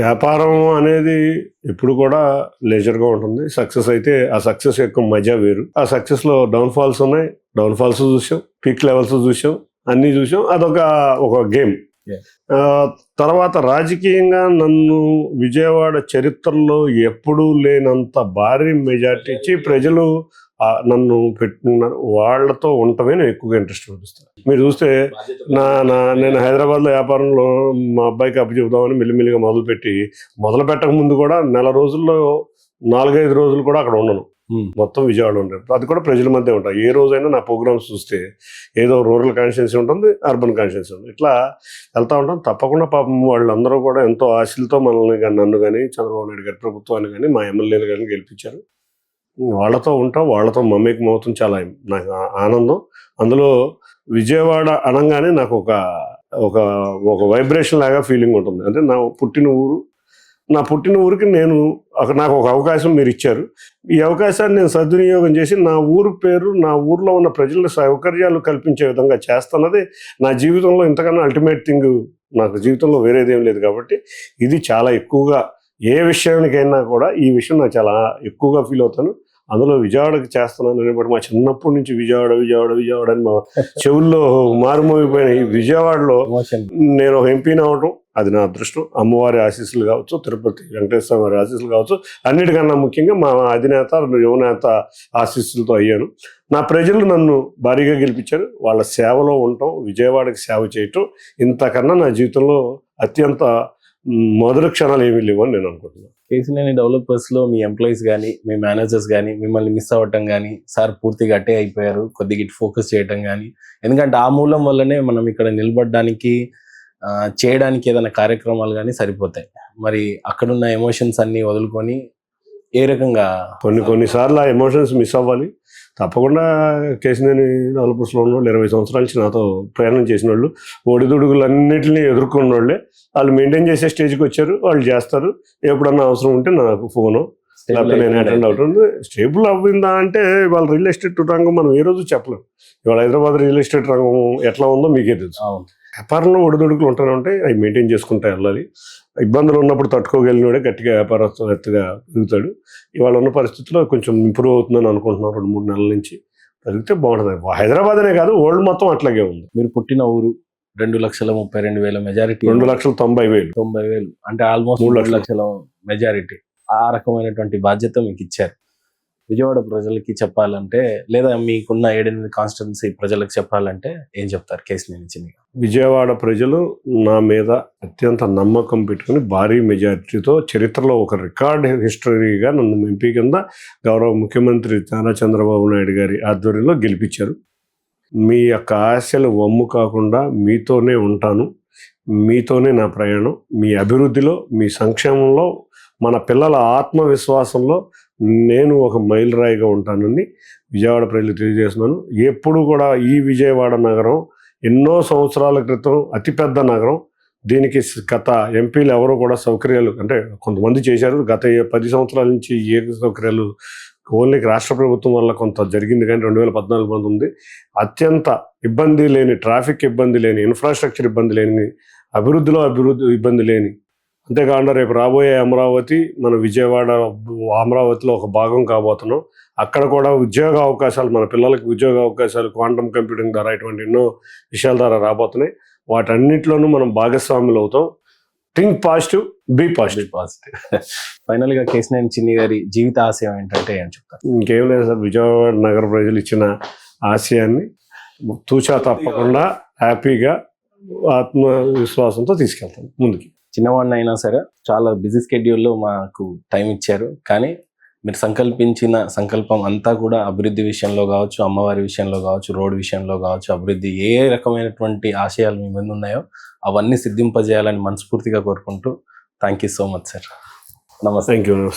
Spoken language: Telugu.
వ్యాపారం అనేది ఎప్పుడు కూడా లేజర్గా ఉంటుంది. సక్సెస్ అయితే ఆ సక్సెస్ యొక్క మజా వేరు. ఆ సక్సెస్లో డౌన్ఫాల్స్ ఉన్నాయి, డౌన్ఫాల్స్ చూసాం, పీక్ లెవెల్స్ చూసాం, అన్నీ చూసాం. ఒక గేమ్. తర్వాత రాజకీయంగా నన్ను విజయవాడ చరిత్రలో ఎప్పుడూ లేనంత భారీ మెజార్టీ ఇచ్చి ప్రజలు నన్ను పెట్టినారు. వాళ్ళతో ఉండటమే నేను ఎక్కువగా ఇంట్రెస్ట్ చూపిస్తాను. మీరు చూస్తే నేను హైదరాబాద్లో వ్యాపారంలో మా అబ్బాయికి అప్పచెబుదామని మెల్లిమెల్లిగా మొదలు పెట్టక ముందు కూడా నెల రోజుల్లో 4-5 రోజులు కూడా అక్కడ ఉండను. మొత్తం విజయవాడ ఉంటారు. అది కూడా ప్రజల మధ్య ఉంటాయి. ఏ రోజైనా నా ప్రోగ్రామ్స్ చూస్తే ఏదో రూరల్ కాన్స్టిట్యున్సీ ఉంటుంది, అర్బన్ కాన్స్టిట్యున్సీ ఉంటుంది, ఇట్లా వెళ్తూ ఉంటాం. తప్పకుండా పాపం వాళ్ళందరూ కూడా ఎంతో ఆశలతో మనల్ని కానీ, నన్ను కానీ, చంద్రబాబు నాయుడు గారి ప్రభుత్వాన్ని కానీ, మా ఎమ్మెల్యేలు కానీ గెలిపించారు. వాళ్ళతో ఉంటాం, వాళ్ళతో మమేకం అవుతాం. చాలా నాకు ఆనందం. అందులో విజయవాడ అనగానే నాకు ఒక వైబ్రేషన్ లాగా ఫీలింగ్ ఉంటుంది. అంటే నా పుట్టిన ఊరికి నాకు ఒక అవకాశం మీరు ఇచ్చారు. ఈ అవకాశాన్ని నేను సద్వినియోగం చేసి నా ఊరు పేరు, నా ఊర్లో ఉన్న ప్రజల సౌకర్యాలు కల్పించే విధంగా చేస్తున్నది నా జీవితంలో ఇంతకన్నా అల్టిమేట్ థింగ్ నాకు జీవితంలో వేరేదేం లేదు. కాబట్టి ఇది చాలా ఎక్కువగా ఏ విషయానికైనా కూడా ఈ విషయం నాకు చాలా ఎక్కువగా ఫీల్ అవుతాను. అందులో విజయవాడకి చేస్తున్నాను అనేప్పటి మా చిన్నప్పటి నుంచి విజయవాడ అని మా చెవుల్లో మారుమోగిపోయిన ఈ విజయవాడలో నేను ఒక ఎంపీని అవడం అది నా అదృష్టం. అమ్మవారి ఆశీస్సులు కావచ్చు, తిరుపతి వెంకటేశ్వర వారి ఆశీస్సులు కావచ్చు, అన్నిటికన్నా ముఖ్యంగా మా అధినేత యువనేత ఆశీస్సులతో అయ్యాను. నా ప్రజలు నన్ను భారీగా గెలిపించారు. వాళ్ళ సేవలో ఉండటం, విజయవాడకి సేవ చేయటం ఇంతకన్నా నా జీవితంలో అత్యంత మొదటి క్షణాలు ఏమీ లేవు అని నేను అనుకుంటున్నాను. కేసీనేని డెవలపర్స్లో మీ ఎంప్లాయీస్ కానీ, మీ మేనేజర్స్ కానీ మిమ్మల్ని మిస్ అవ్వటం కానీ, సార్ పూర్తిగా అట్టే అయిపోయారు, కొద్దిగా ఇటు ఫోకస్ చేయటం కానీ, ఎందుకంటే ఆ మూలం వల్లనే మనం ఇక్కడ నిలబడడానికి చేయడానికి ఏదైనా కార్యక్రమాలు కానీ సరిపోతాయి. మరి అక్కడున్న ఎమోషన్స్ అన్నీ వదులుకొని ఏ రకంగా కొన్నిసార్లు ఆ ఎమోషన్స్ మిస్ అవ్వాలి. తప్పకుండా కేసీనేని డెవలపర్స్లో ఉన్న వాళ్ళు 20 సంవత్సరాల నుంచి నాతో ప్రయాణం చేసిన వాళ్ళు, ఒడిదుడుగులన్నింటినీ ఎదుర్కొన్న వాళ్ళే. వాళ్ళు మెయింటైన్ చేసే స్టేజ్కి వచ్చారు, వాళ్ళు చేస్తారు. ఎప్పుడన్నా అవసరం ఉంటే నాకు ఫోను లేకపోతే నేను అటెండ్ అవుతుంది. స్టేబుల్ అవ్విందా అంటే ఇవాళ రియల్ ఎస్టేట్ రంగం మనం ఏ రోజు చెప్పలేం. ఇవాళ హైదరాబాద్ రియల్ ఎస్టేట్ రంగం ఎట్లా ఉందో మీకే తెలుసు. వ్యాపారంలో ఒడిదుడుకులు ఉంటూనే ఉంటాయి, అవి మెయింటైన్ చేసుకుంటూ వెళ్ళాలి. ఇబ్బందులు ఉన్నప్పుడు తట్టుకోగలిగినోడే గట్టిగా వ్యాపారస్తుగా పెరుగుతాడు. ఇవాళ ఉన్న పరిస్థితుల్లో కొంచెం ఇంప్రూవ్ అవుతుందని అనుకుంటున్నాను. 2-3 నెలల నుంచి పెరిగితే బాగుంటుంది. హైదరాబాద్ అనే కాదు, వరల్డ్ మొత్తం అట్లాగే ఉంది. మీరు పుట్టిన ఊరు 2,32,000 మెజారిటీ, 2,90,000 అంటే ఆల్మోస్ట్ 3 లక్షల మెజారిటీ. ఆ రకమైనటువంటి బాధ్యత మీకు ఇచ్చారు. విజయవాడ ప్రజలకి చెప్పాలంటే, లేదా మీకున్న 7-8 కాన్స్టిట్యున్సీ ప్రజలకు చెప్పాలంటే ఏం చెప్తారు కేసీనేని చిన్ని? విజయవాడ ప్రజలు నా మీద అత్యంత నమ్మకం పెట్టుకుని భారీ మెజారిటీతో చరిత్రలో ఒక రికార్డ్ హిస్టరీగా నన్ను ఎంపీ కింద గౌరవ ముఖ్యమంత్రి నారా చంద్రబాబు నాయుడు గారి ఆధ్వర్యంలో గెలిపించారు. మీ యొక్క ఆశలు వమ్ము కాకుండా మీతోనే ఉంటాను, మీతోనే నా ప్రయాణం. మీ అభివృద్ధిలో, మీ సంక్షేమంలో, మన పిల్లల ఆత్మవిశ్వాసంలో నేను ఒక మైలురాయిగా ఉంటానని విజయవాడ ప్రజలకు తెలియజేస్తున్నాను. ఎప్పుడు కూడా ఈ విజయవాడ నగరం ఎన్నో సంవత్సరాల క్రితం అతిపెద్ద నగరం. దీనికి గత ఎంపీలు ఎవరు కూడా సౌకర్యాలు, అంటే కొంతమంది చేశారు, గత 10 సంవత్సరాల నుంచి ఏ సౌకర్యాలు ఓన్లీ రాష్ట్ర ప్రభుత్వం వల్ల కొంత జరిగింది. కానీ 2014-19 అత్యంత ఇబ్బంది లేని, ట్రాఫిక్ ఇబ్బంది లేని, ఇన్ఫ్రాస్ట్రక్చర్ ఇబ్బంది లేని, అభివృద్ధి ఇబ్బంది లేని, అంతేకాకుండా రేపు రాబోయే అమరావతి మన విజయవాడ అమరావతిలో ఒక భాగం కాబోతున్నాం. అక్కడ కూడా ఉద్యోగ అవకాశాలు, మన పిల్లలకి ఉద్యోగ అవకాశాలు క్వాంటమ్ కంప్యూటింగ్ ద్వారా ఇటువంటి ఎన్నో విషయాల ద్వారా రాబోతున్నాయి. వాటన్నిటిలోనూ మనం భాగస్వాములు అవుతాం. Think positive, be positive. ఫైనల్గా కేసీనేని చిన్ని గారి జీవిత ఆశయం ఏంటంటే ఏం చెప్తారు? ఇంకేం లేదు సార్, విజయవాడ నగర ప్రజలు ఇచ్చిన ఆశయాన్ని తూచా తప్పకుండా హ్యాపీగా ఆత్మవిశ్వాసంతో తీసుకెళ్తాను ముందుకి. చిన్నవాడిని అయినా సరే చాలా బిజీ స్కెడ్యూల్లో మాకు టైం ఇచ్చారు. కానీ మీరు సంకల్పించిన సంకల్పం అంతా కూడా అభివృద్ధి విషయంలో కావచ్చు, అమ్మవారి విషయంలో కావచ్చు, రోడ్డు విషయంలో కావచ్చు, అభివృద్ధి ఏ రకమైనటువంటి ఆశయాలు మీ ముందు ఉన్నాయో అవన్నీ సిద్ధింపజేయాలని మనస్ఫూర్తిగా కోరుకుంటూ thank you so much sir. నమస్తే. Thank you.